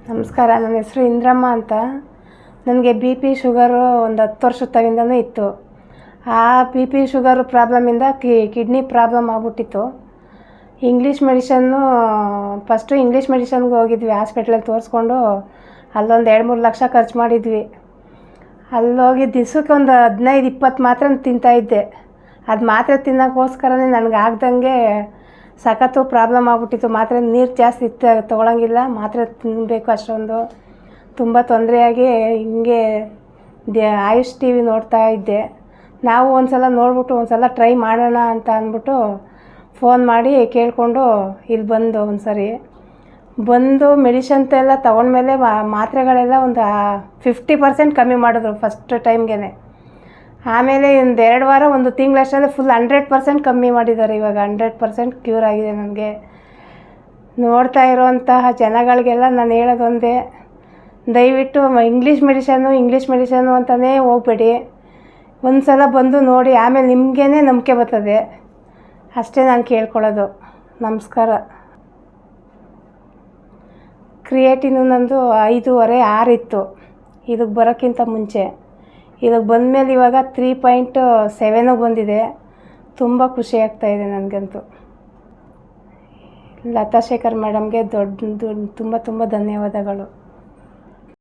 ನಮಸ್ಕಾರ. ನನ್ನ ಹೆಸರು ಇಂದ್ರಮ್ಮ ಅಂತ. ನನಗೆ ಬಿ ಪಿ ಶುಗರು ಒಂದು 10 ವರ್ಷದಿಂದನೂ ಇತ್ತು. ಆ ಬಿ ಪಿ ಶುಗರು ಪ್ರಾಬ್ಲಮಿಂದ ಕಿಡ್ನಿ ಪ್ರಾಬ್ಲಮ್ ಆಗ್ಬಿಟ್ಟಿತ್ತು. ಫಸ್ಟು ಇಂಗ್ಲೀಷ್ ಮೆಡಿಷನ್ಗೆ ಹೋಗಿದ್ವಿ, ಹಾಸ್ಪಿಟ್ಲಲ್ಲಿ ತೋರಿಸ್ಕೊಂಡು ಅಲ್ಲೊಂದು 2-3 ಲಕ್ಷ ಖರ್ಚು ಮಾಡಿದ್ವಿ. ಅಲ್ಲೋಗಿ ದಿವ್ಸಕ್ಕೆ ಒಂದು 15-20 ಮಾತ್ರೆ ತಿಂತಾಯಿದ್ದೆ. ಅದು ಮಾತ್ರೆ ತಿನ್ನೋಕ್ಕೋಸ್ಕರನೇ ನನಗೆ ಆಗ್ದಂಗೆ ಸಖತ್ತು ಪ್ರಾಬ್ಲಮ್ ಆಗ್ಬಿಟ್ಟಿತ್ತು. ಮಾತ್ರೆ ನೀರು ಜಾಸ್ತಿ ತೊಗೊಳಂಗಿಲ್ಲ, ಮಾತ್ರೆ ತಿನ್ನಬೇಕು ಅಷ್ಟೊಂದು. ತುಂಬ ತೊಂದರೆಯಾಗಿ ಹಿಂಗೆ ಆಯುಷ್ ಟಿ ವಿ ನೋಡ್ತಾ ಇದ್ದೆ. ನಾವು ಒಂದು ಸಲ ನೋಡ್ಬಿಟ್ಟು ಒಂದು ಸಲ ಟ್ರೈ ಮಾಡೋಣ ಅಂತ ಅಂದ್ಬಿಟ್ಟು ಫೋನ್ ಮಾಡಿ ಕೇಳಿಕೊಂಡು ಇಲ್ಲಿ ಬಂದು ಒಂದು ಸರಿ ಬಂದು ಮೆಡಿಷನ್ತೆಲ್ಲ ತೊಗೊಂಡ್ಮೇಲೆ ಮಾತ್ರೆಗಳೆಲ್ಲ ಒಂದು 50% ಕಮ್ಮಿ ಮಾಡಿದ್ರು ಫಸ್ಟ್ ಟೈಮ್ಗೆ. ಆಮೇಲೆ ಒಂದು 2 ವಾರ, ಒಂದು ತಿಂಗಳಷ್ಟರಲ್ಲಿ ಫುಲ್ 100% ಕಮ್ಮಿ ಮಾಡಿದ್ದಾರೆ. ಇವಾಗ 100% ಕ್ಯೂರ್ ಆಗಿದೆ ನನಗೆ. ನೋಡ್ತಾ ಇರೋವಂತಹ ಜನಗಳಿಗೆಲ್ಲ ನಾನು ಹೇಳೋದೊಂದೇ, ದಯವಿಟ್ಟು ಇಂಗ್ಲೀಷ್ ಮೆಡಿಷನ್ನು ಅಂತಲೇ ಹೋಗಬೇಡಿ. ಒಂದು ಸಲ ಬಂದು ನೋಡಿ, ಆಮೇಲೆ ನಿಮಗೇ ನಂಬಿಕೆ ಬರ್ತದೆ. ಅಷ್ಟೇ ನಾನು ಕೇಳ್ಕೊಳ್ಳೋದು. ನಮಸ್ಕಾರ. ಕ್ರಿಯೇಟಿನು ನಂದು 5.5-6 ಇತ್ತು ಇದಕ್ಕೆ ಬರೋಕ್ಕಿಂತ ಮುಂಚೆ. ಇದಕ್ಕೆ ಬಂದಮೇಲೆ ಇವಾಗ 3.7 ಬಂದಿದೆ. ತುಂಬ ಖುಷಿ ಆಗ್ತಾಯಿದೆ ನನಗಂತೂ. ಲತಾ ಶೇಖರ್ ಮೇಡಮ್ಗೆ ತುಂಬ ಧನ್ಯವಾದಗಳು.